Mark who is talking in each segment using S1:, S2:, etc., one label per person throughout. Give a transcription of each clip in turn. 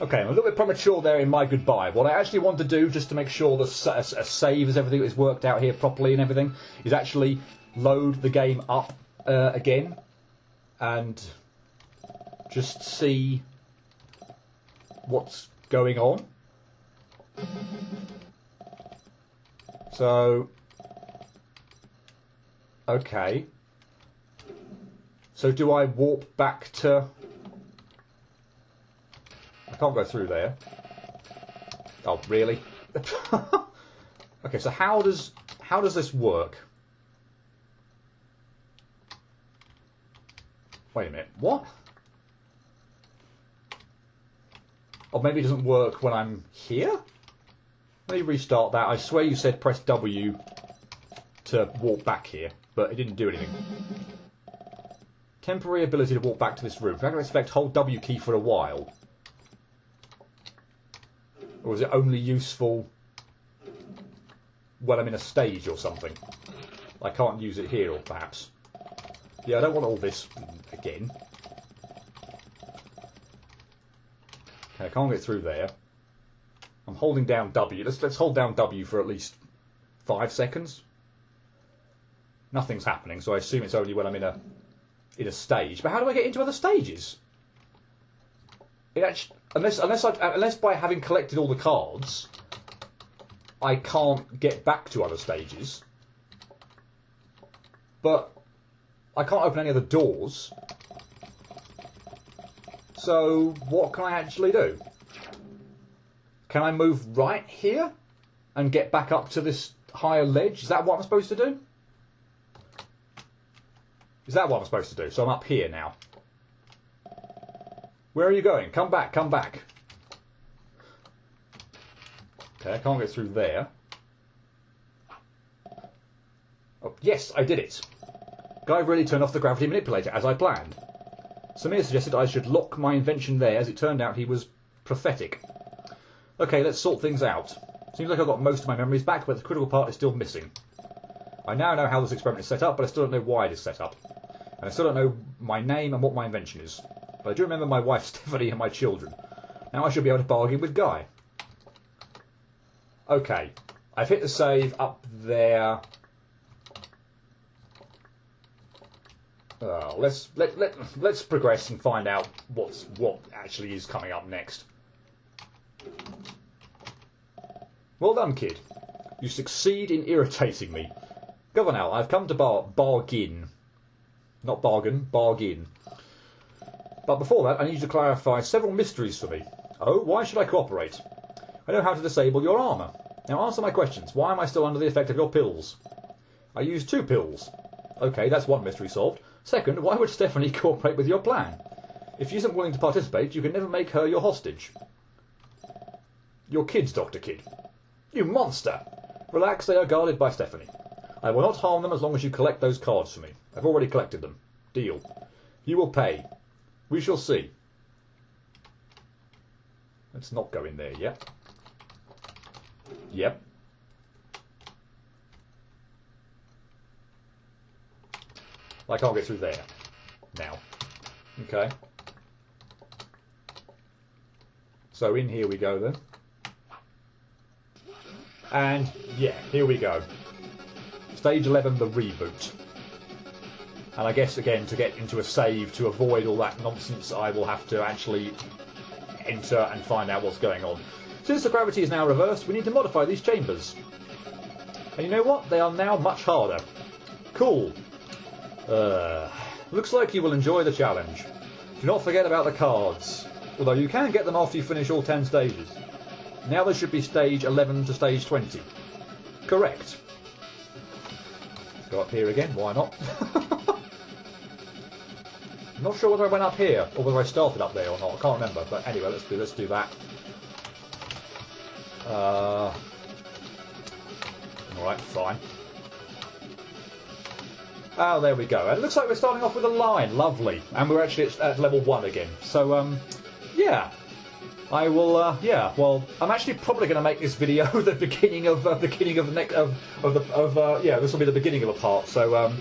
S1: Okay, I'm a little bit premature there in my goodbye. What I actually want to do, just to make sure the save as everything is worked out here properly and everything, is actually load the game up again and just see what's going on. So, okay. So do I warp back to... I can't go through there. Oh, really? Okay, so how does this work? Wait a minute, what? Or maybe it doesn't work when I'm here? Let me restart that. I swear you said press W to walk back here, but it didn't do anything. Temporary ability to walk back to this room. If I can expect hold W key for a while. Or is it only useful when I'm in a stage or something? I can't use it here, or perhaps. Yeah, I don't want all this again. Okay, I can't get through there. I'm holding down W. Let's hold down W for at least 5 seconds. Nothing's happening, so I assume it's only when I'm in a stage. But how do I get into other stages? It actually, unless by having collected all the cards, I can't get back to other stages. But I can't open any of the doors. So what can I actually do? Can I move right here and get back up to this higher ledge? Is that what I'm supposed to do? Is that what I'm supposed to do? So I'm up here now. Where are you going? Come back, come back. Okay, I can't get through there. Oh, yes, I did it. Guy really turned off the gravity manipulator, as I planned. Samir suggested I should lock my invention there, as it turned out he was prophetic. Okay, let's sort things out. Seems like I've got most of my memories back, but the critical part is still missing. I now know how this experiment is set up, but I still don't know why it is set up. And I still don't know my name and what my invention is. But I do remember my wife Stephanie and my children. Now I should be able to bargain with Guy. Okay, I've hit the save up there. Let's progress and find out what actually is coming up next. Well done, kid. You succeed in irritating me. Governor, I've come to bargain. Not bargain, bargain. But before that, I need you to clarify several mysteries for me. Oh, why should I cooperate? I know how to disable your armour. Now answer my questions. Why am I still under the effect of your pills? I used 2 pills. Okay, that's one mystery solved. Second, why would Stephanie cooperate with your plan? If she isn't willing to participate, you can never make her your hostage. Your kids, Dr. Kidd. You monster! Relax, they are guarded by Stephanie. I will not harm them as long as you collect those cards for me. I've already collected them. Deal. You will pay. We shall see. Let's not go in there yet. Yep. I can't get through there. Now. Okay. So in here we go then. And yeah, here we go. Stage 11, the reboot. And I guess again, to get into a save, to avoid all that nonsense, I will have to actually enter and find out what's going on. Since the gravity is now reversed, we need to modify these chambers. And you know what? They are now much harder. Cool. Looks like you will enjoy the challenge. Do not forget about the cards. Although you can get them after you finish all 10 stages. Now there should be stage 11 to stage 20. Correct. Let's go up here again, why not? I'm not sure whether I went up here, or whether I started up there or not, I can't remember, but anyway, let's do that. Alright, fine. Oh, there we go. And it looks like we're starting off with a line, lovely. And we're actually at level 1 again. So, yeah. I will, yeah, well, I'm actually probably going to make this video the beginning of yeah, this will be the beginning of a part, so,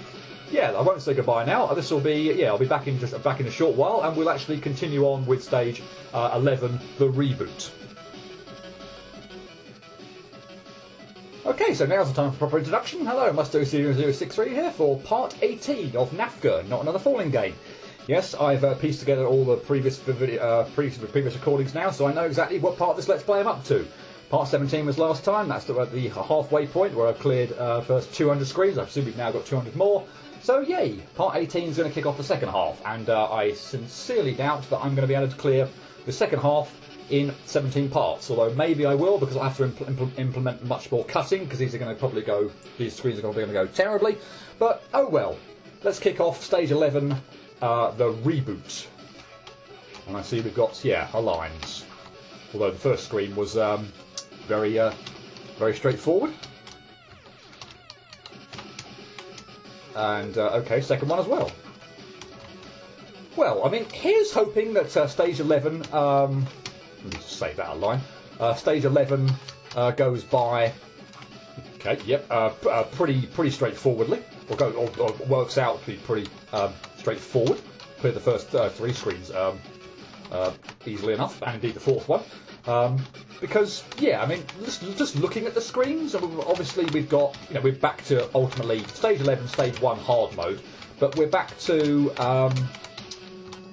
S1: yeah, I won't say goodbye now. This will be, yeah, I'll be back in a short while, and we'll actually continue on with stage 11, the reboot. Okay, so now's the time for proper introduction. Hello, Musto0063 here for part 18 of NAFGA, Not Another Falling Game. Yes, I've pieced together all the previous recordings now, so I know exactly what part of this Let's Play I'm up to. Part 17 was last time. That's at the halfway point where I cleared first 200 screens. I presume we've now got 200 more. So yay! Part 18 is going to kick off the second half, and I sincerely doubt that I'm going to be able to clear the second half in 17 parts. Although maybe I will, because I'll have to implement much more cutting, because these screens are probably going to go terribly. But oh well. Let's kick off stage 11, the reboot. And I see we've got our lines. Although the first screen was very straightforward. And okay, second one as well. Well, I mean, here's hoping that stage 11. Let me just save that line. Stage 11 goes by. Okay, yep, pretty straightforwardly, or works out to be pretty straightforward. Clear the first 3 screens easily enough, and indeed the fourth one. Because, yeah, I mean, just looking at the screens, obviously we've got, we're back to ultimately stage 11, stage 1 hard mode, but we're back to,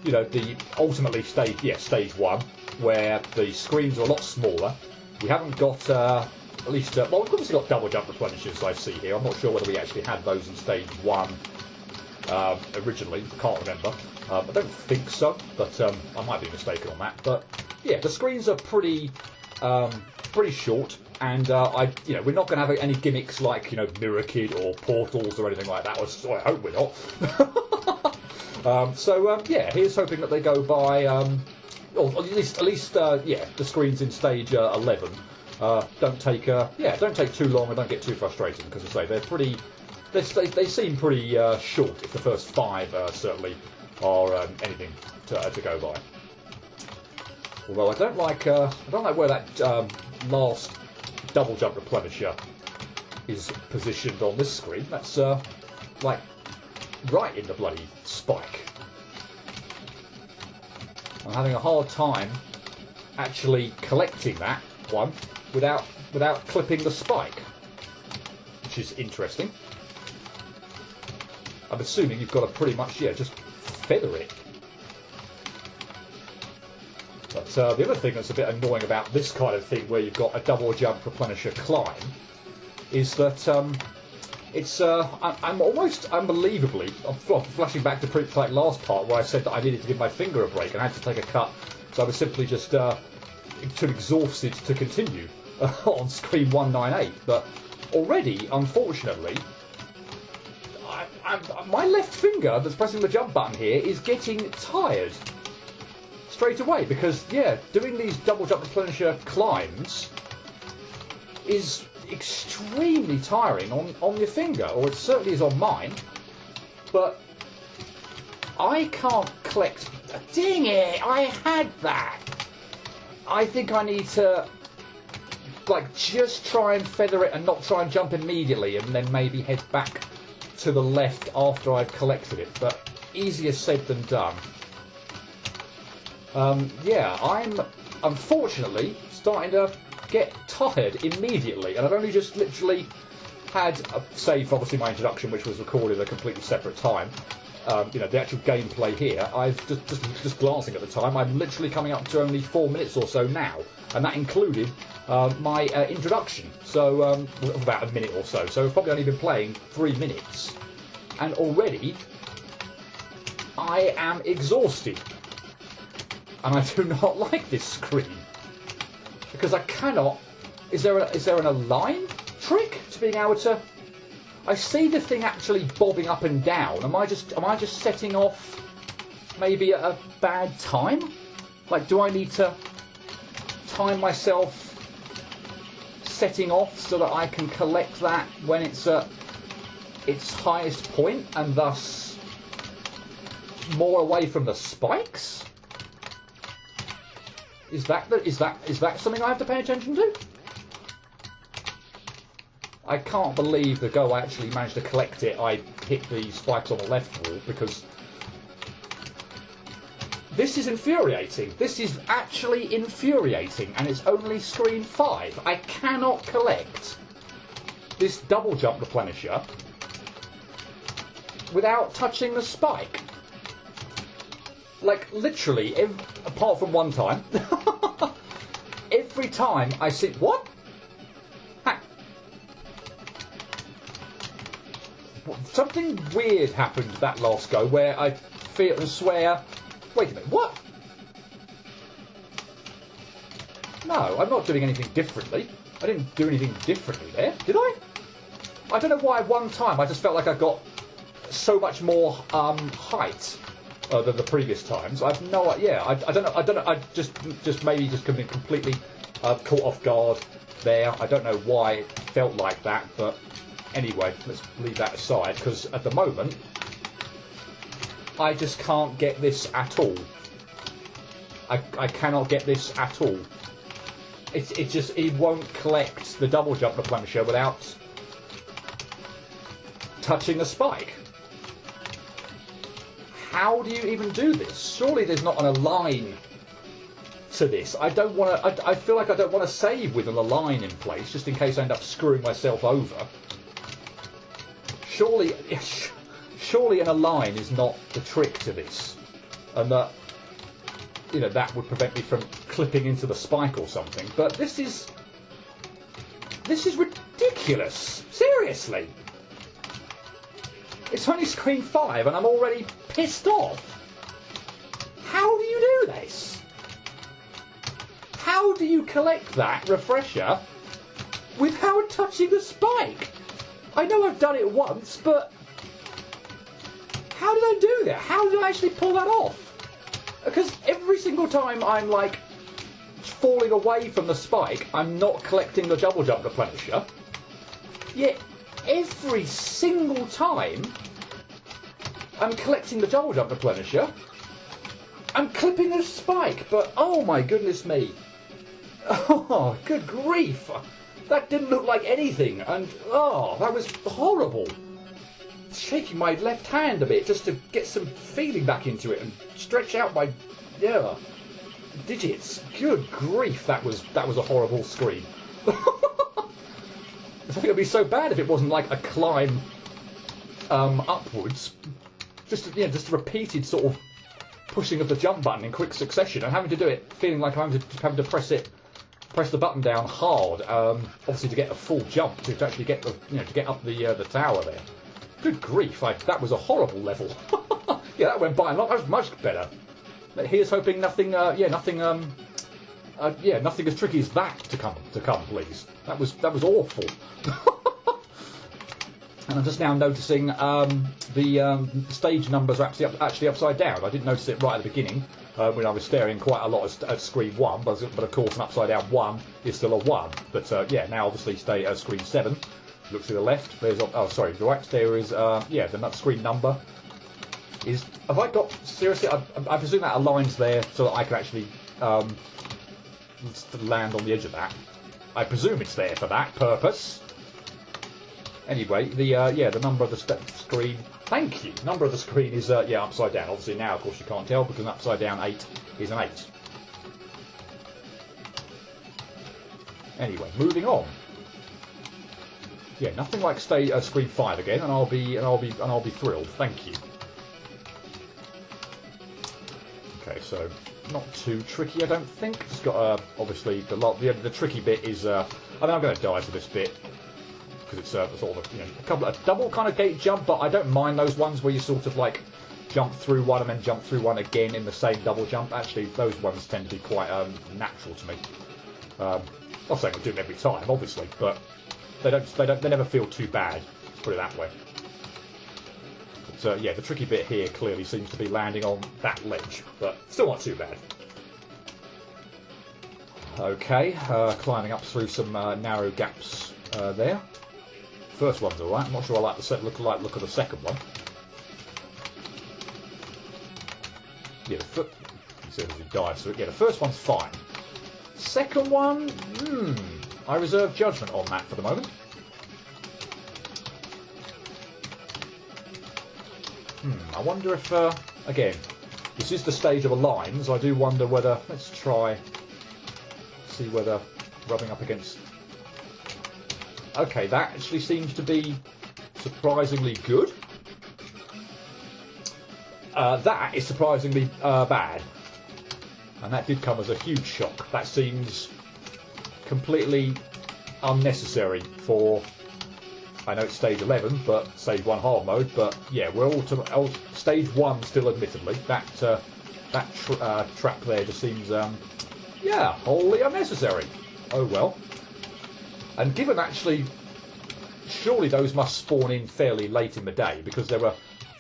S1: the ultimately stage 1, where the screens are a lot smaller. We haven't got, at least, well, we've obviously got double jump replenishers, I see here. I'm not sure whether we actually had those in stage 1 originally, can't remember. I don't think so, but I might be mistaken on that. But yeah, the screens are pretty short, and we're not going to have any gimmicks like Mirror Kid or portals or anything like that. I hope we're not. Yeah, here's hoping that they go by, or at least the screens in stage 11 don't take too long and don't get too frustrating, because as I say, they're pretty. They seem pretty short. If the first 5 certainly are anything to go by. Although I don't like where that last double jump replenisher is positioned on this screen. That's like right in the bloody spike. I'm having a hard time actually collecting that one without clipping the spike, which is interesting. I'm assuming you've got to pretty much just feather it. But the other thing that's a bit annoying about this kind of thing, where you've got a double jump replenisher climb, is that I'm almost unbelievably, I'm flashing back to like last part where I said that I needed to give my finger a break and I had to take a cut, so I was simply just too exhausted to continue on screen 198. But already, unfortunately, my left finger that's pressing the jump button here is getting tired straight away, because doing these double jump replenisher climbs is extremely tiring on your finger, or it certainly is on mine. But I can't collect. Dang it! I had that. I think I need to just try and feather it and not try and jump immediately, and then maybe head back to the left after I've collected it. But easier said than done. I'm unfortunately starting to get tired immediately, and I've only just literally had, save obviously my introduction, which was recorded at a completely separate time. The actual gameplay here, I've just glancing at the time, I'm literally coming up to only 4 minutes or so now, and that included my introduction, so about a minute or so. So I've probably only been playing 3 minutes, and already I am exhausted, and I do not like this screen, because I cannot. Is there an align trick to being able to? I see the thing actually bobbing up and down. Am I just setting off maybe at a bad time? Like, do I need to time myself setting off so that I can collect that when it's at its highest point, and thus more away from the spikes? Is that something I have to pay attention to? I can't believe the go I actually managed to collect it. I hit the spikes on the left wall, because this is infuriating. This is actually infuriating, and it's only screen 5. I cannot collect this double jump replenisher without touching the spike. Like, literally, apart from one time, every time I see... What? Something weird happened that last go where I feel and swear... Wait a minute, what? No, I'm not doing anything differently. I didn't do anything differently there, did I? I don't know why one time I just felt like I got so much more height than the previous times. I've no idea. I don't know. I just maybe just been completely caught off guard there. I don't know why it felt like that, but anyway, let's leave that aside, because at the moment I just can't get this at all. I cannot get this at all. It won't collect the double jump replenisher without touching the spike. How do you even do this? Surely there's not an align to this. I don't want to. I feel like I don't want to save with an align in place, just in case I end up screwing myself over. Surely an align is not the trick to this, and that, you know, that would prevent me from clipping into the spike or something. But this is ridiculous. Seriously. It's only screen 5 and I'm already pissed off. How do you do this? How do you collect that refresher without touching the spike? I know I've done it once, but how did I do that? How did I actually pull that off? Because every single time I'm like falling away from the spike, I'm not collecting the double jump replenisher. Yet every single time I'm collecting the double jump replenisher, I'm clipping the spike. But oh my goodness me. Oh, good grief. That didn't look like anything, and oh, that was horrible. Shaking my left hand a bit just to get some feeling back into it and stretch out my digits. Good grief, that was a horrible scream. I think it'd be so bad if it wasn't like a climb upwards, just a repeated sort of pushing of the jump button in quick succession and having to do it, feeling like I'm having to press the button down hard, obviously to get a full jump to actually get the to get up the tower there. Good grief, that was a horrible level. Yeah, that went by a lot much better. Here's hoping nothing nothing as tricky as that to come, please. That was awful. And I'm just now noticing the stage numbers are actually upside down. I didn't notice it right at the beginning when I was staring quite a lot at screen 1, but of course an upside down 1 is still a 1. But yeah, now obviously stay at screen 7. Look to the left. There's the right. There is the screen number is. Have I got seriously? I presume that aligns there so that I can actually land on the edge of that. I presume it's there for that purpose. Anyway, the number of the screen. Thank you. Number of the screen is upside down. Obviously now, of course, you can't tell because an upside down 8 is an 8. Anyway, moving on. Yeah, nothing like screen 5 again, and I'll be thrilled. Thank you. Okay, so not too tricky, I don't think. It's got obviously the tricky bit is. I mean, I'm going to die to this bit because it's sort of a double kind of gate jump, but I don't mind those ones where you sort of like jump through one and then jump through one again in the same double jump. Actually, those ones tend to be quite natural to me. Not saying I do them every time, obviously, but they never feel too bad. Let's put it that way. But yeah, the tricky bit here clearly seems to be landing on that ledge, but still not too bad. Okay, climbing up through some narrow gaps there. First one's alright. I'm not sure I like the look of the second one. Yeah, the first one's fine. Second one, I reserve judgment on that for the moment. I wonder if, again, this is the stage of a line, so I do wonder whether, let's try, see whether rubbing up against, okay, that actually seems to be surprisingly good. That is surprisingly bad, and that did come as a huge shock. That seems completely unnecessary for, I know it's stage 11, but stage 1 hard mode, but yeah, we're all to stage 1 still, admittedly. That trap there just seems, yeah, wholly unnecessary. Oh well. And given actually, surely those must spawn in fairly late in the day, because there were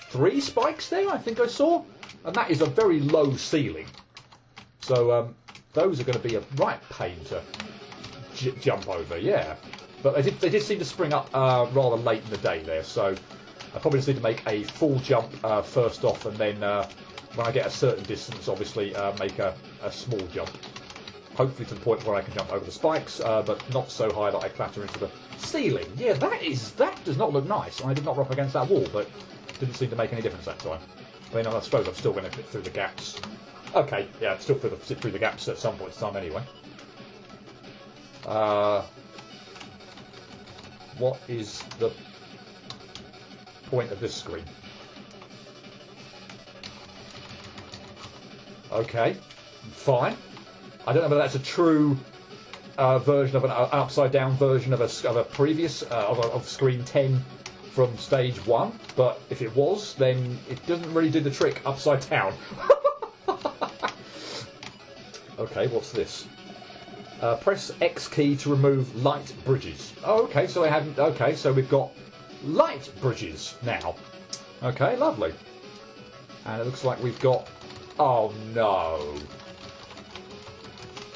S1: 3 spikes there, I think I saw, and that is a very low ceiling. So those are going to be a right pain to jump over, yeah. But they did seem to spring up rather late in the day there, so I probably just need to make a full jump first off, and then when I get a certain distance, obviously make a small jump. Hopefully to the point where I can jump over the spikes, but not so high that I clatter into the ceiling. Yeah, that does not look nice. I did not rub up against that wall, but didn't seem to make any difference that time. I mean, I suppose I'm still going to fit through the gaps. Okay, yeah, still sit through the gaps at some point in time anyway. What is the point of this screen? Okay, fine. I don't know whether that's a true version of an upside down version of a previous of screen 10 from stage 1, but if it was, then it doesn't really do the trick upside down. Okay, what's this? Press X key to remove light bridges. Oh, okay, so I hadn't. Okay, so we've got light bridges now. Okay, lovely. And it looks like we've got. Oh no.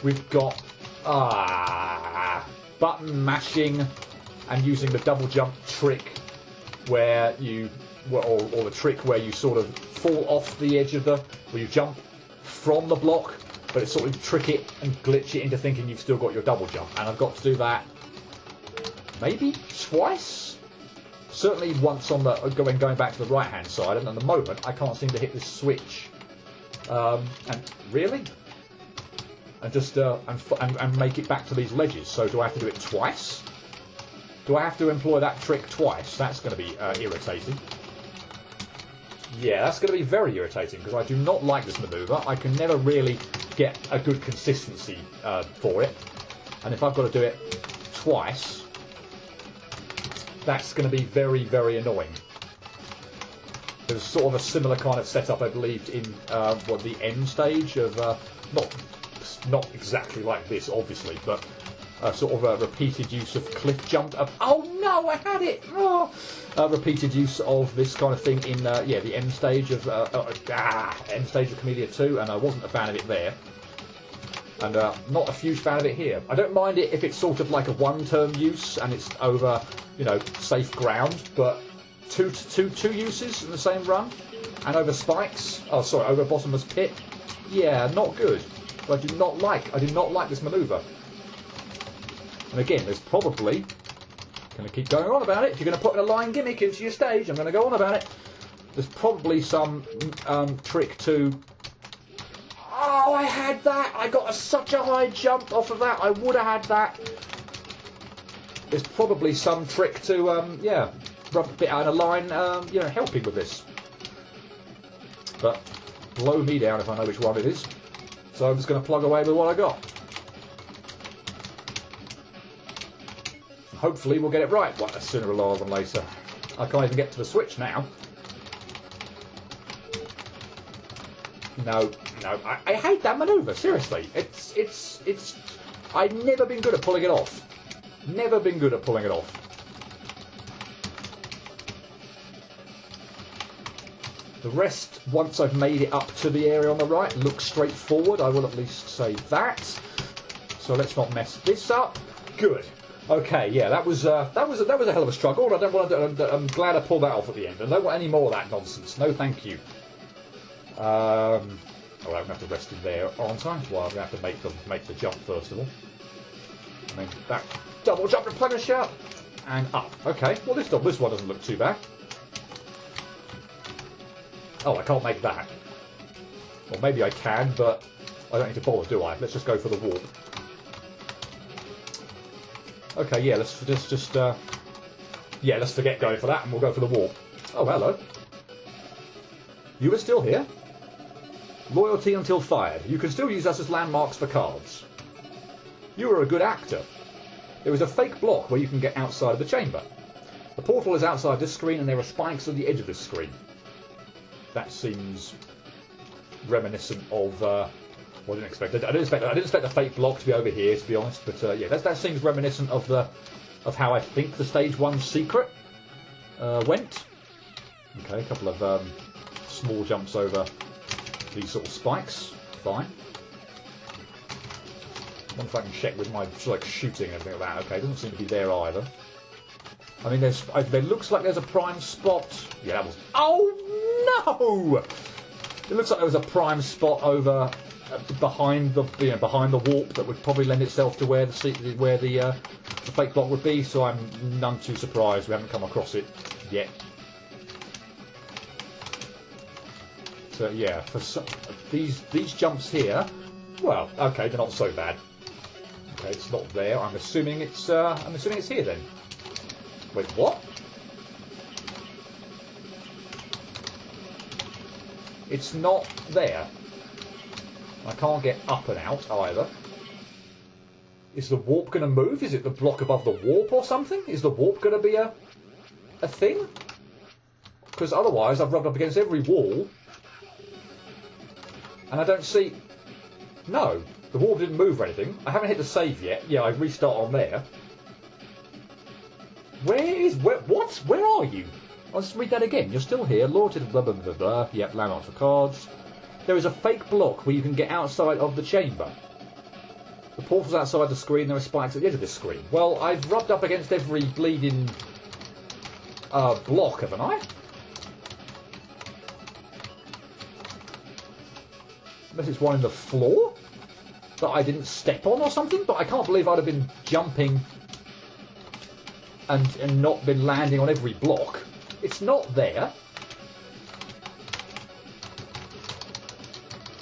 S1: We've got button mashing and using the double jump trick, where you, or the trick where you sort of fall off the edge of where you jump from the block, but it's sort of trick it and glitch it into thinking you've still got your double jump. And I've got to do that maybe twice? Certainly once on the going back to the right hand side, and at the moment I can't seem to hit this switch. And really? And just and make it back to these ledges. So do I have to do it twice? Do I have to employ that trick twice? That's going to be irritating. Yeah, that's going to be very irritating, because I do not like this manoeuvre. I can never really get a good consistency for it. And if I've got to do it twice, that's going to be very, very annoying. There's sort of a similar kind of setup, I believed, in the end stage of not exactly like this, obviously, but sort of a repeated use of cliff jump. Oh no, I had it! Oh. Repeated use of this kind of thing in the end stage of Camellia 2, and I wasn't a fan of it there, and not a huge fan of it here. I don't mind it if it's sort of like a one-turn use and it's over, safe ground, but two uses in the same run and over spikes. Oh, sorry, over a bottomless pit. Yeah, not good. I did not like this manoeuvre. And again, there's probably, going to keep going on about it. If you're going to put a line gimmick into your stage, I'm going to go on about it. There's probably some trick to. Oh, I had that. I got such a high jump off of that. I would have had that. There's probably some trick to rub a bit out of line, helping with this. But blow me down if I know which one it is. So I'm just going to plug away with what I got. Hopefully we'll get it right sooner rather than later. I can't even get to the switch now. No, I hate that manoeuvre, seriously. It's I've never been good at pulling it off. Never been good at pulling it off. The rest, once I've made it up to the area on the right, looks straightforward. I will at least say that. So let's not mess this up. Good. Okay, yeah, that was a hell of a struggle. I don't want to. I'm glad I pulled that off at the end. I don't want any more of that nonsense. No, thank you. Oh, I'm going to have to rest in there, aren't I? Well, I'm going to have to make the jump first of all. I mean, that double jump replenisher and up. Okay, well this one doesn't look too bad. Oh, I can't make that. Or maybe I can, but I don't need to bother, do I? Let's just go for the warp. Okay, yeah, let's let's forget going for that, and we'll go for the warp. Oh, hello. You are still here? Loyalty until fired. You can still use us as landmarks for cards. You are a good actor. There is a fake block where you can get outside of the chamber. The portal is outside this screen, and there are spikes on the edge of this screen. That seems reminiscent of. Well, I didn't expect. I didn't expect the fake block to be over here, to be honest. But yeah, that seems reminiscent of how I think the stage 1 secret went. Okay, a couple of small jumps over these sort of spikes. Fine. I wonder if I can check with my shooting and everything like that. Okay, it doesn't seem to be there either. I mean, there looks like there's a prime spot. Yeah, that was. Oh no! It looks like there was a prime spot over behind the warp that would probably lend itself to where the fake block would be. So I'm none too surprised we haven't come across it yet. So yeah, for these jumps here, well, okay, they're not so bad. Okay, it's not there. I'm assuming it's here then. Wait, what? It's not there. I can't get up and out either. Is the warp going to move? Is it the block above the warp or something? Is the warp going to be a thing? Because otherwise I've rubbed up against every wall and I don't see... No, the warp didn't move or anything. I haven't hit the save yet. Yeah, I restart on there. What? Where are you? I'll just read that again. You're still here. Loyalty to blah blah blah blah. Yep, landmarks for cards. There is a fake block where you can get outside of the chamber. The portal's outside the screen. There are spikes at the edge of this screen. Well, I've rubbed up against every bleeding block, haven't I? Unless it's one in the floor that I didn't step on or something. But I can't believe I'd have been jumping and not been landing on every block. It's not there.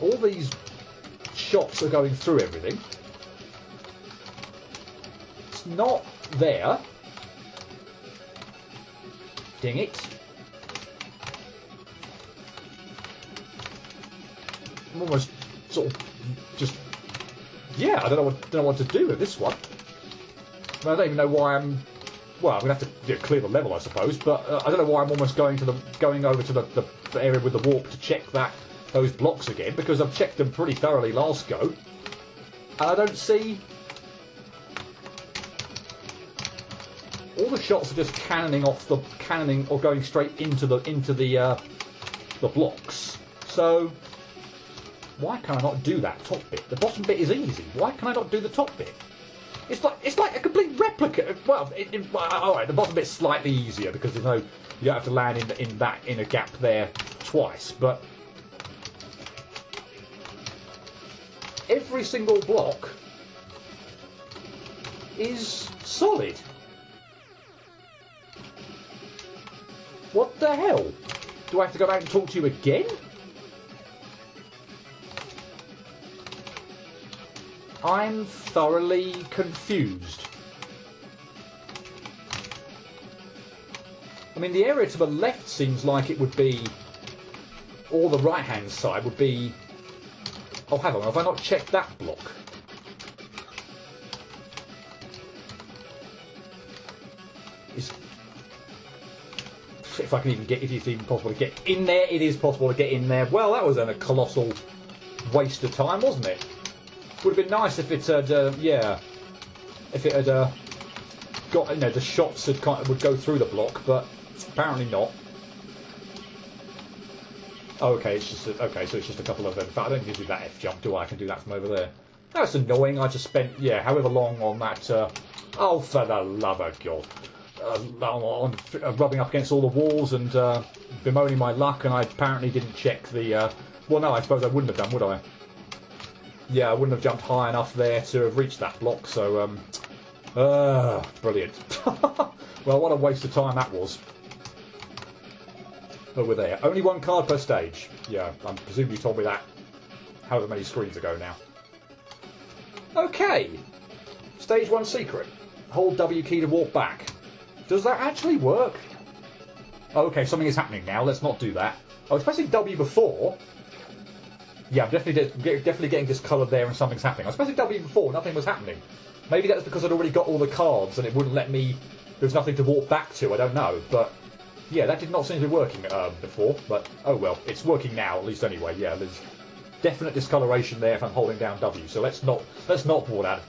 S1: All these shots are going through everything. It's not there. Ding it. I'm almost sort of just... Yeah, I don't know what to do with this one. I don't even know why I'm... Well, I'm going to have to clear the level, I suppose, but I don't know why I'm almost going over to the area with the warp to check those blocks again, because I've checked them pretty thoroughly last go. And I don't see... All the shots are just cannoning or going straight into the blocks. So why can I not do that top bit? The bottom bit is easy. Why can I not do the top bit? It's like a complete replica. Well, all right, the bottom bit's slightly easier because you don't have to land in a gap there twice. But every single block is solid. What the hell? Do I have to go back and talk to you again? I'm thoroughly confused. I mean, the area to the left seems like it would be... Or the right-hand side would be... Oh, hang on, have I not checked that block? If I can even get... If it's even possible to get in there, it is possible to get in there. Well, that was a colossal waste of time, wasn't it? Would have been nice if it had, if it had got, the shots would go through the block, but apparently not. Oh, okay, so it's just a couple of them. In fact, I don't need to do that F jump, do I? I can do that from over there. That's annoying. I just spent, however long on that. Oh, for the love of God! On rubbing up against all the walls and bemoaning my luck, and I apparently didn't check the. Well, no, I suppose I wouldn't have done, would I? Yeah, I wouldn't have jumped high enough there to have reached that block, so, brilliant. Well, what a waste of time that was. Oh, we're there. Only one card per stage. Yeah, I presume you told me that however many screens ago now. Okay. Stage 1 secret. Hold W key to walk back. Does that actually work? Oh, okay, something is happening now. Let's not do that. I was pressing W before. Yeah, I'm definitely getting discoloured there and something's happening. I was pressing W before, nothing was happening. Maybe that's because I'd already got all the cards and it wouldn't let me... There's nothing to walk back to, I don't know. But, yeah, that did not seem to be working before. But, oh well, it's working now, at least anyway. Yeah, there's definite discoloration there if I'm holding down W. So let's not warp out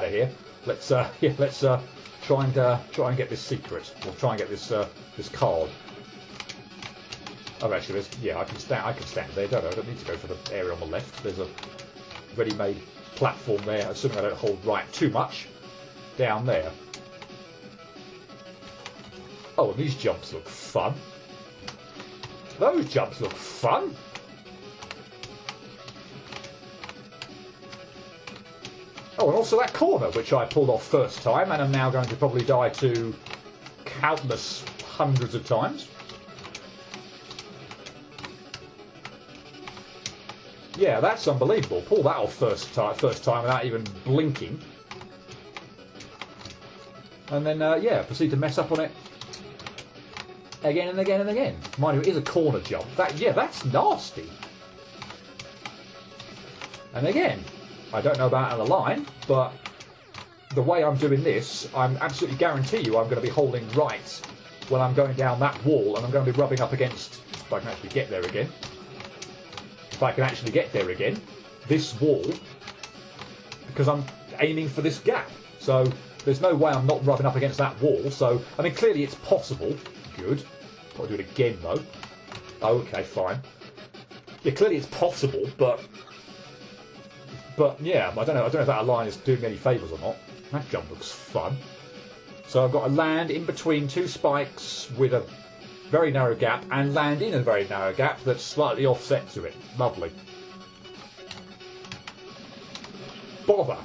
S1: of here. Let's try and get this secret, or try and get this card. Oh, actually, I can stand there, don't I? I don't need to go for the area on the left. There's a ready-made platform there, assuming I don't hold right too much, down there. Oh, and these jumps look fun. Those jumps look fun. Oh, and also that corner, which I pulled off first time, and I'm now going to probably die to countless hundreds of times. Yeah, that's unbelievable. Pull that off first time without even blinking. And then, yeah, proceed to mess up on it again and again and again. Mind you, it is a corner jump. That's nasty. And again, I don't know about on the line, but the way I'm doing this, I'm absolutely guarantee you I'm going to be holding right when I'm going down that wall, and I'm going to be rubbing up against, if I can actually get there again, this wall, because I'm aiming for this gap. So there's no way I'm not rubbing up against that wall. So, I mean, clearly it's possible. Good. Got to do it again, though. Okay, fine. Yeah, clearly it's possible, but yeah, I don't know if that line is doing me any favours or not. That jump looks fun. So I've got to land in between two spikes with a very narrow gap, and land in a very narrow gap that's slightly offset to it. Lovely. Bother.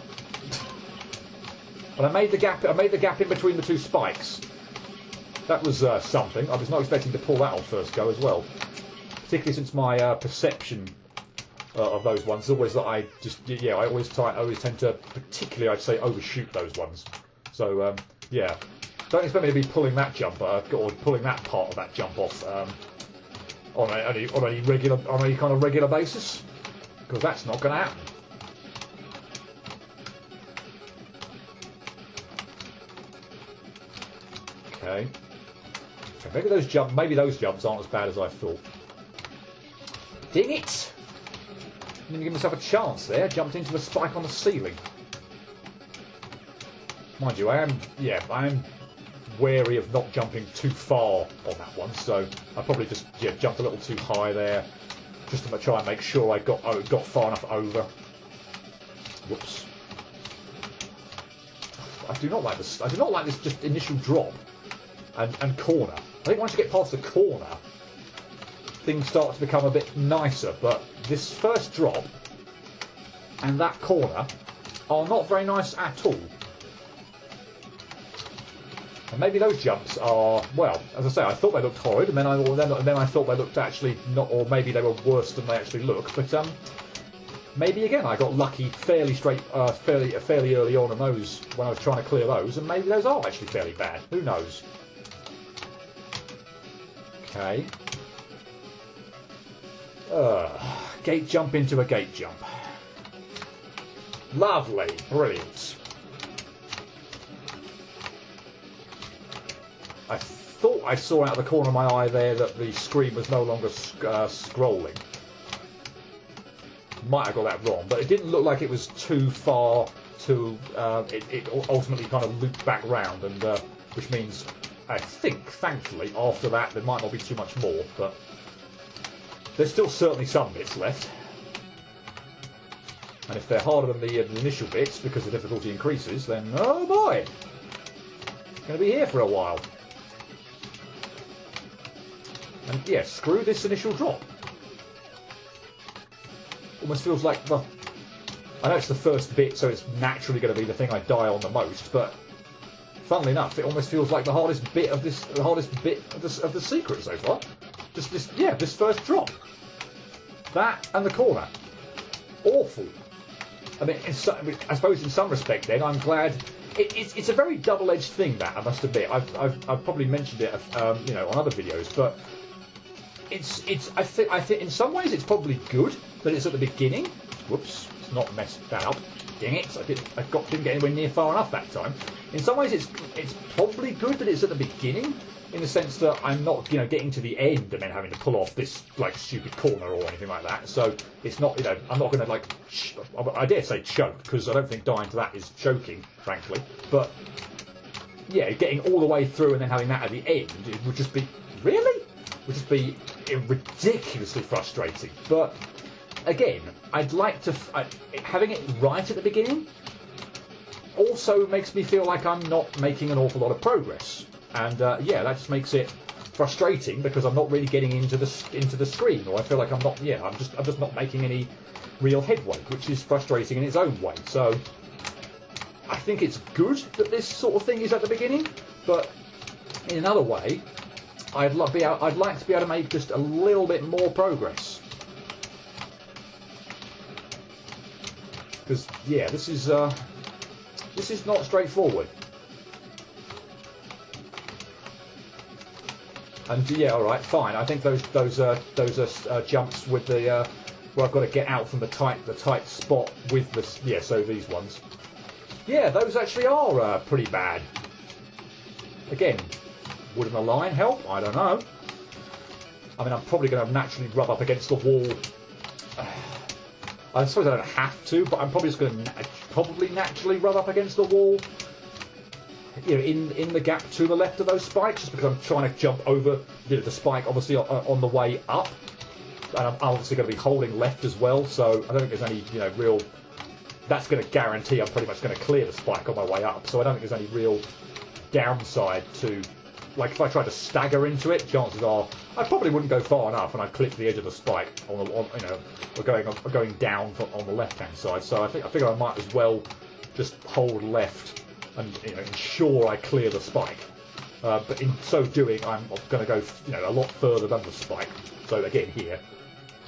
S1: But I made the gap in between the two spikes. That was something. I was not expecting to pull that on first go as well. Particularly since my perception of those ones is always that I always tend to, particularly I'd say, overshoot those ones. So yeah. Don't expect me to be pulling that jump, or pulling that part of that jump off on any kind of regular basis, because that's not going to happen. Okay. So maybe those jumps aren't as bad as I thought. Dang it! I didn't give myself a chance there. Jumped into a spike on the ceiling. Mind you, I am wary of not jumping too far on that one, so I probably just jumped a little too high there, just to try and make sure I got far enough over. Whoops! I do not like this. I do not like this just initial drop and corner. I think once you get past the corner, things start to become a bit nicer. But this first drop and that corner are not very nice at all. And maybe those jumps are, well, as I say, I thought they looked horrid, and then I thought they looked actually not, or maybe they were worse than they actually look. But maybe again I got lucky fairly early on in those when I was trying to clear those, and maybe those are actually fairly bad. Who knows? Okay. Gate jump into a gate jump. Lovely, brilliant. I thought I saw out of the corner of my eye there that the screen was no longer scrolling. Might have got that wrong, but it didn't look like it was too far to... it ultimately kind of looped back round, and which means, I think, thankfully, after that there might not be too much more, but there's still certainly some bits left. And if they're harder than the initial bits, because the difficulty increases, then, oh boy! Going to be here for a while. And yeah, screw this initial drop. Almost feels like, well, I know it's the first bit, so it's naturally going to be the thing I die on the most, but funnily enough, it almost feels like the hardest bit of this, of the secret so far. Just this first drop. That and the corner. Awful. I mean, I suppose in some respect, then I'm glad. It's a very double-edged thing, that I must admit. I've probably mentioned it, on other videos, but I think in some ways it's probably good that it's at the beginning. Whoops, it's not messed that up. Dang it! I didn't get anywhere near far enough that time. In some ways, it's probably good that it's at the beginning, in the sense that I'm not getting to the end and then having to pull off this like stupid corner or anything like that. So it's not I'm not going to I dare say choke, because I don't think dying to that is choking, frankly. But yeah, getting all the way through and then having that at the end, it would just be ridiculously frustrating. But again, I'd like to having it right at the beginning also makes me feel like I'm not making an awful lot of progress, and that just makes it frustrating, because I'm not really getting into the screen, or I feel like I'm just not making any real headway, which is frustrating in its own way. So I think it's good that this sort of thing is at the beginning, but in another way, I'd like to be able to make just a little bit more progress. Because this is not straightforward. And all right, fine. I think those jumps with the where I've got to get out from the tight spot with the so these ones. Yeah, those actually are pretty bad. Again, wouldn't a line help? I don't know. I mean, I'm probably going to naturally rub up against the wall. I suppose I don't have to, but I'm probably just going to naturally rub up against the wall, in the gap to the left of those spikes, just because I'm trying to jump over the spike, obviously on the way up, and I'm obviously going to be holding left as well. So I don't think there's any real. That's going to guarantee I'm pretty much going to clear the spike on my way up. So I don't think there's any real downside to. Like, if I tried to stagger into it, chances are I probably wouldn't go far enough, and I'd clip the edge of the spike or going down on the left-hand side. So I figure I might as well just hold left and ensure I clear the spike. But in so doing, I'm going to go a lot further than the spike. So again here,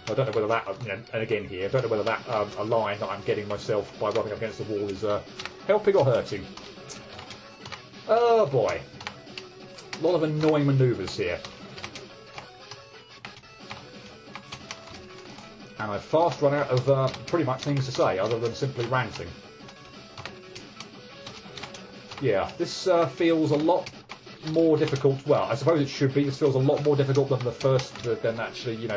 S1: I don't know whether that and again here, I don't know whether that a line that I'm getting myself by rubbing up against the wall is helping or hurting. Oh boy. A lot of annoying manoeuvres here. And I've fast run out of pretty much things to say, other than simply ranting. Yeah, this feels a lot more difficult. Well, I suppose it should be. This feels a lot more difficult than the first, than actually,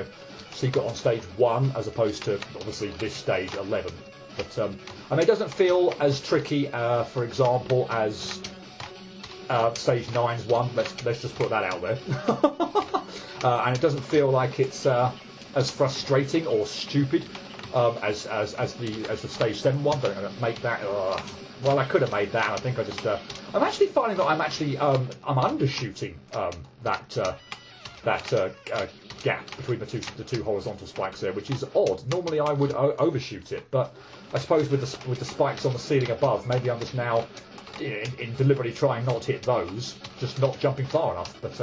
S1: secret on stage 1, as opposed to, obviously, this stage 11. But, I mean, it doesn't feel as tricky, for example, as... stage 9's one. Let's just put that out there. And it doesn't feel like it's as frustrating or stupid as the stage 7 one. Don't make that. Well, I could have made that. I think I just. I'm actually finding that I'm undershooting that gap between the two horizontal spikes there, which is odd. Normally I would overshoot it, but I suppose with the spikes on the ceiling above, maybe I'm just now. In deliberately trying not to hit those, just not jumping far enough. But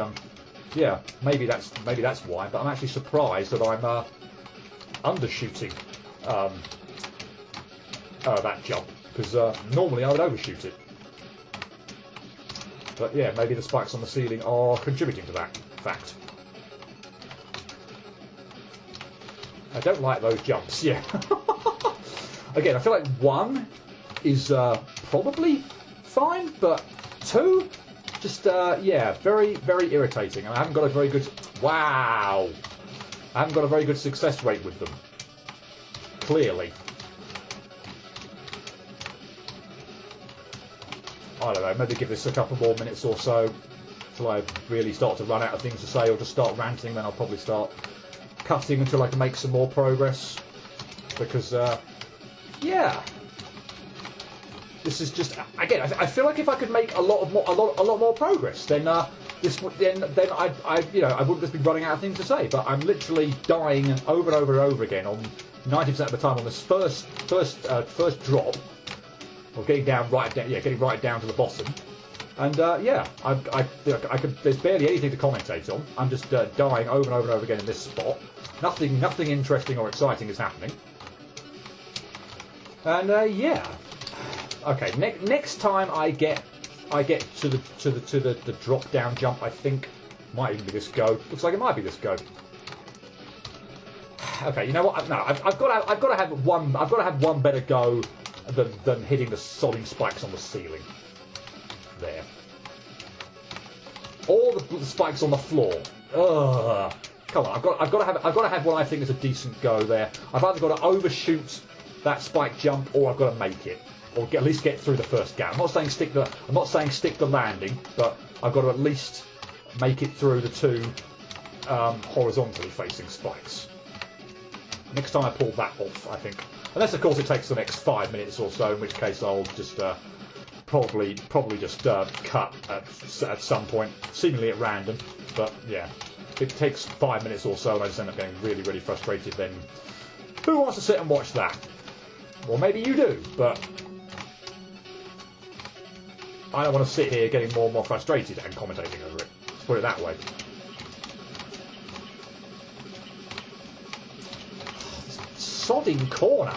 S1: yeah, maybe that's why. But I'm actually surprised that I'm undershooting that jump, because normally I would overshoot it. But yeah, maybe the spikes on the ceiling are contributing to that fact. I don't like those jumps. Yeah. Again, I feel like 1 is probably fine, but 2, just very, very irritating. And I haven't got a very good success rate with them. Clearly, I don't know. Maybe give this a couple more minutes or so till I really start to run out of things to say, or just start ranting. Then I'll probably start cutting until I can make some more progress. Because this is just, again, I feel like if I could make a lot more progress, then I wouldn't just be running out of things to say. But I'm literally dying over and over and over again on 90% of the time on this first drop, or getting right down to the bottom, And yeah, there's barely anything to commentate on. I'm just dying over and over and over again in this spot. Nothing interesting or exciting is happening. And yeah, okay. Next time I get to the drop down jump, I think might even be this go. Looks like it might be this go. Okay, you know what? No, I've got to have one better go than hitting the sodding spikes on the ceiling. There. All the spikes on the floor. Ugh. Come on, I've got to have what I think is a decent go there. I've either got to overshoot that spike jump, or I've got to make it, or at least get through the first gap. I'm not saying stick the landing, but I've got to at least make it through the two horizontally facing spikes. Next time I pull that off, I think. Unless, of course, it takes the next 5 minutes or so, in which case I'll just probably just cut at some point, seemingly at random. But yeah, if it takes 5 minutes or so and I just end up getting really, really frustrated, then who wants to sit and watch that? Well, maybe you do, but I don't want to sit here getting more and more frustrated and commentating over it. Let's put it that way. Sodding corner.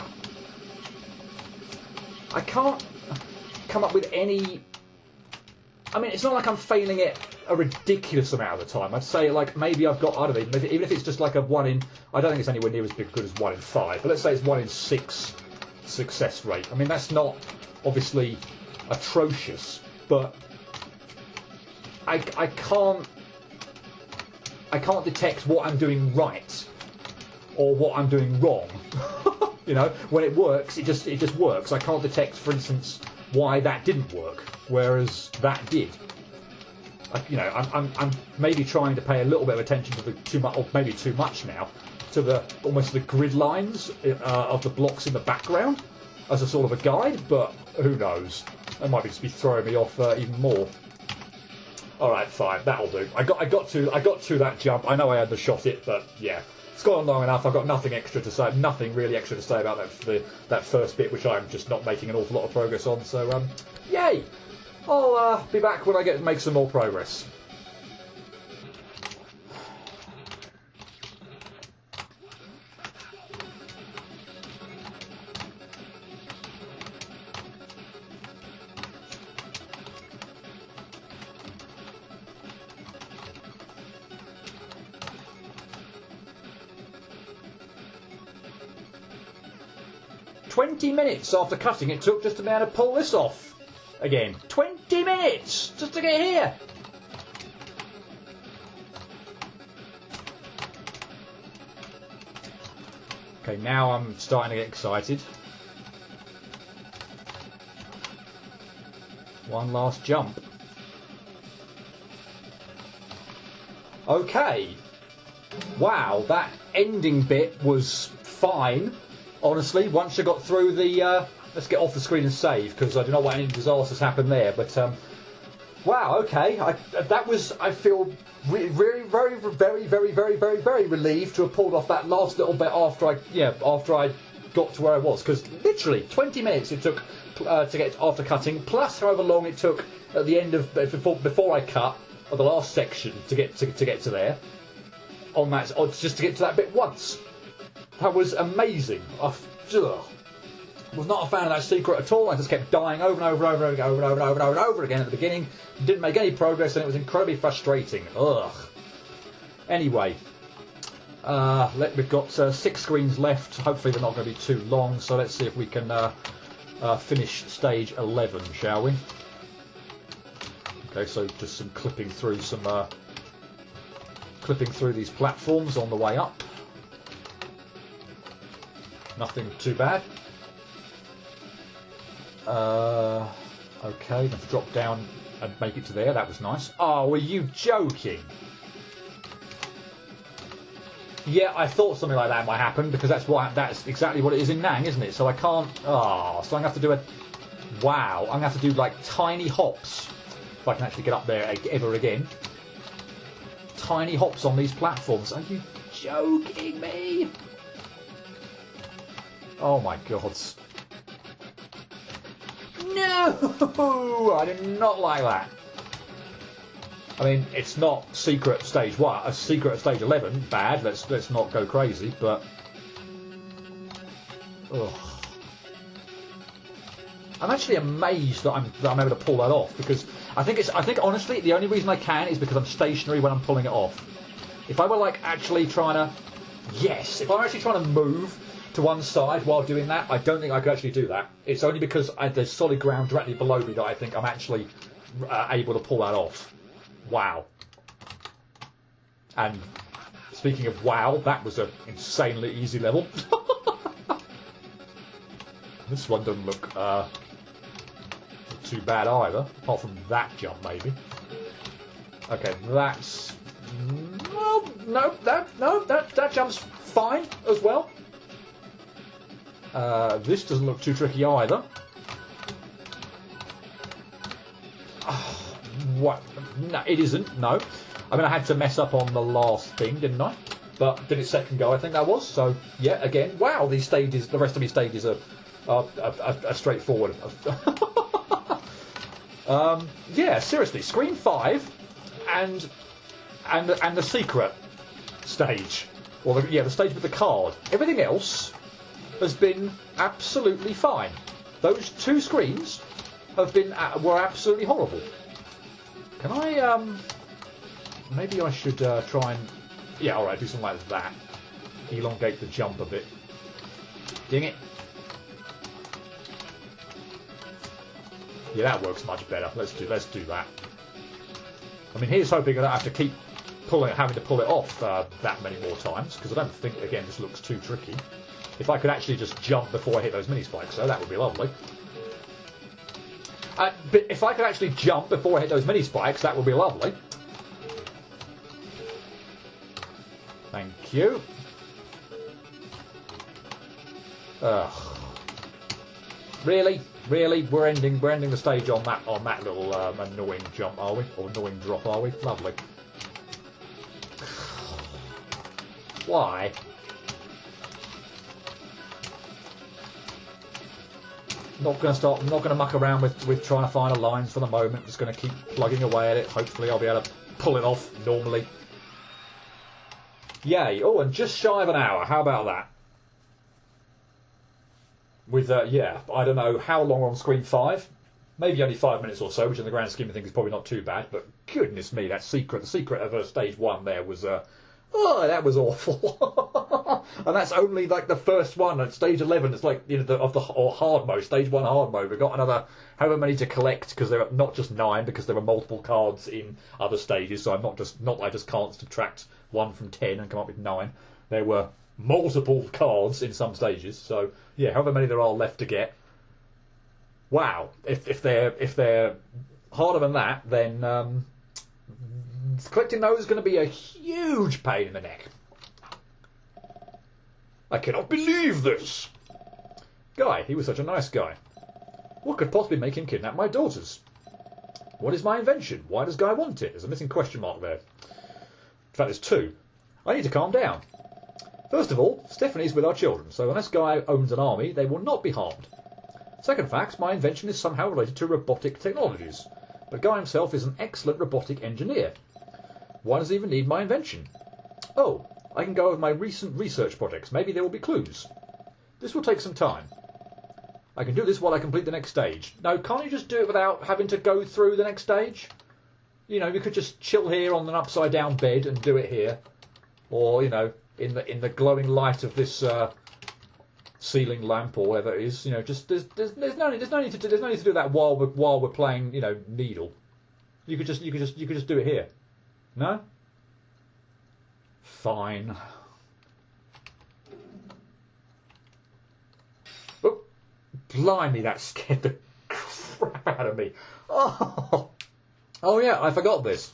S1: I can't come up with any. I mean, it's not like I'm failing it a ridiculous amount of the time. I'd say like maybe I've got, I don't know, even if it's just like a 1 in. I don't think it's anywhere near as good as 1 in 5. But let's say it's 1 in 6 success rate. I mean, that's not obviously atrocious, but I can't detect what I'm doing right or what I'm doing wrong. You know, when it works, it just works. I can't detect, for instance, why that didn't work, whereas that did. You know, I'm maybe trying to pay a little bit of attention to the too much, or maybe too much now, to the almost the grid lines of the blocks in the background as a sort of a guide. But who knows? That might just be throwing me off even more. All right, fine, that'll do. I got to that jump. I know I undershot it, but yeah. It's gone on long enough. I've got nothing extra to say. Nothing really extra to say about that first bit, which I'm just not making an awful lot of progress on. So, yay! I'll be back when I get to make some more progress. Minutes after cutting it took just to be able to pull this off again. 20 minutes just to get here. Okay, now I'm starting to get excited. One last jump. Okay. Wow, that ending bit was fine. Honestly, once I got through the... let's get off the screen and save, because I do not want any disasters happen there. But, wow, okay. I feel very, very relieved to have pulled off that last little bit after I got to where I was. Because literally, 20 minutes it took to get after cutting, plus however long it took at the end of... Before I cut, of the last section, to get to there. On that, just to get to that bit once. That was amazing. I was not a fan of that secret at all. I just kept dying over and over again at the beginning. Didn't make any progress, and it was incredibly frustrating. Ugh. Anyway, we've got 6 screens left. Hopefully they're not going to be too long, so let's see if we can finish stage 11, shall we? Okay, so just some clipping through these platforms on the way up. Nothing too bad. Okay, let's drop down and make it to there. That was nice. Oh, are you joking? Yeah, I thought something like that might happen, because that's exactly what it is in Nang, isn't it? So I can't... Oh, so I'm going to have to do a... Wow, I'm going to have to do, like, tiny hops, if I can actually get up there ever again. Tiny hops on these platforms. Are you joking me? Oh my god. No! I did not like that. I mean, it's not secret stage 1, a secret stage 11. Bad. Let's not go crazy, but. Ugh. I'm actually amazed that I'm able to pull that off, because I think honestly the only reason I can is because I'm stationary when I'm pulling it off. If I were like actually trying to, if I'm actually trying to move to one side while doing that, I don't think I could actually do that. It's only because there's solid ground directly below me that I think I'm actually able to pull that off. Wow. And speaking of wow, that was an insanely easy level. This one doesn't look too bad either, apart from that jump maybe. Okay, that's that jump's fine as well. This doesn't look too tricky either. What? No, it isn't. No, I mean I had to mess up on the last thing, didn't I? But did it second go? I think that was. So yeah, again, wow. These stages, the rest of these stages are straightforward. Yeah, seriously, Screen 5 and the secret stage, or the stage with the card. Everything else has been absolutely fine. Those 2 screens were absolutely horrible. Can I maybe I should try and all right, do something like that. Elongate the jump a bit. Ding it. Yeah, that works much better. Let's do that. I mean, here's hoping I don't have to keep having to pull it off that many more times, because I don't think, again, this looks too tricky. If I could actually just jump before I hit those mini spikes, though, that would be lovely. But if I could actually jump before I hit those mini spikes, that would be lovely. Thank you. Ugh. Really? Really? We're ending the stage on that little annoying jump, are we? Or annoying drop, are we? Lovely. Why? I'm not going to muck around with trying to find a line for the moment. Just going to keep plugging away at it. Hopefully I'll be able to pull it off normally. Yay. Oh, and just shy of an hour. How about that? With, I don't know how long on Screen 5. Maybe only 5 minutes or so, which in the grand scheme of things is probably not too bad. But goodness me, the secret of stage 1 there was... that was awful. And that's only like the first one. At stage 11, it's like, or hard mode, stage 1 hard mode. We've got another however many to collect, because there are not just 9, because there are multiple cards in other stages. So I'm not I just can't subtract 1 from 10 and come up with 9. There were multiple cards in some stages. So yeah, however many there are left to get. Wow. If they're harder than that, then collecting those is going to be a huge pain in the neck. I cannot believe this. Guy, he was such a nice guy. What could possibly make him kidnap my daughters? What is my invention? Why does Guy want it? There's a missing question mark there. In fact, there's 2. I need to calm down. First of all, Stephanie's with our children, so unless Guy owns an army, they will not be harmed. Second fact, my invention is somehow related to robotic technologies, but Guy himself is an excellent robotic engineer. Why does he even need my invention? Oh, I can go over my recent research projects. Maybe there will be clues. This will take some time. I can do this while I complete the next stage. No, can't you just do it without having to go through the next stage? You know, you could just chill here on an upside down bed and do it here. Or, in the glowing light of this ceiling lamp or whatever it is. Just there's no need to do that while we're playing, Needle. You could just do it here. No? Fine. Oh, blimey, that scared the crap out of me. Oh yeah, I forgot this.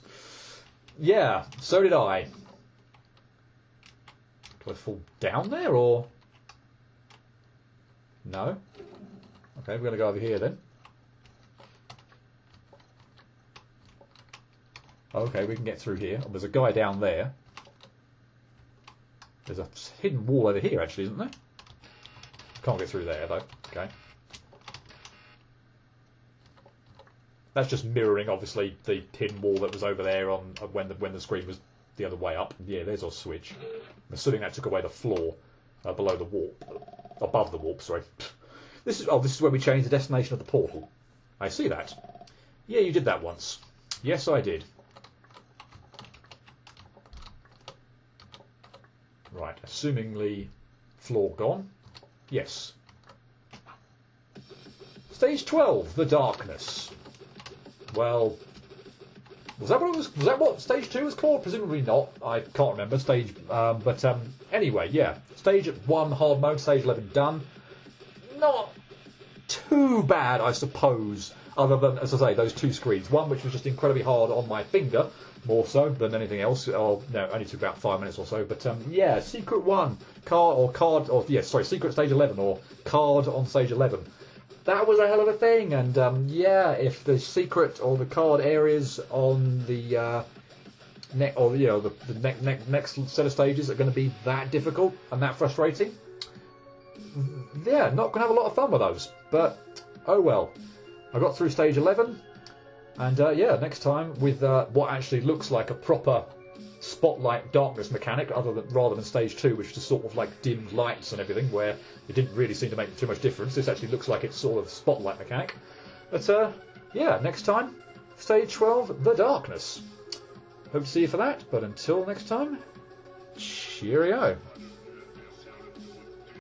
S1: Yeah, so did I. Do I fall down there, or...? No? Okay, we're going to go over here then. Okay, we can get through here. Oh, there's a guy down there. There's a hidden wall over here, actually, isn't there? Can't get through there, though. Okay. That's just mirroring, obviously, the hidden wall that was over there on when the screen was the other way up. Yeah, there's our switch. I'm assuming that took away the floor below the warp, above the warp. Sorry. This is where we changed the destination of the portal. I see that. Yeah, you did that once. Yes, I did. Right, assumingly floor gone. Yes. Stage 12, the darkness. Well, was that what it was? Was that what stage 2 was called? Presumably not. I can't remember stage. But anyway, yeah. Stage 1 hard mode, stage 11 done. Not too bad, I suppose. Other than, as I say, those two screens. One which was just incredibly hard on my finger, more so than anything else. Oh, no, only took about 5 minutes or so. But yeah, Secret 1, Secret Stage 11, or card on Stage 11. That was a hell of a thing. And yeah, if the secret or the card areas on the next set of stages are going to be that difficult and that frustrating, yeah, not going to have a lot of fun with those. But oh well. I got through stage 11, and yeah, next time with what actually looks like a proper spotlight darkness mechanic, rather than stage 2, which is just sort of like dimmed lights and everything, where it didn't really seem to make too much difference. This actually looks like it's sort of spotlight mechanic. But yeah, next time, stage 12, the darkness. Hope to see you for that, but until next time, cheerio.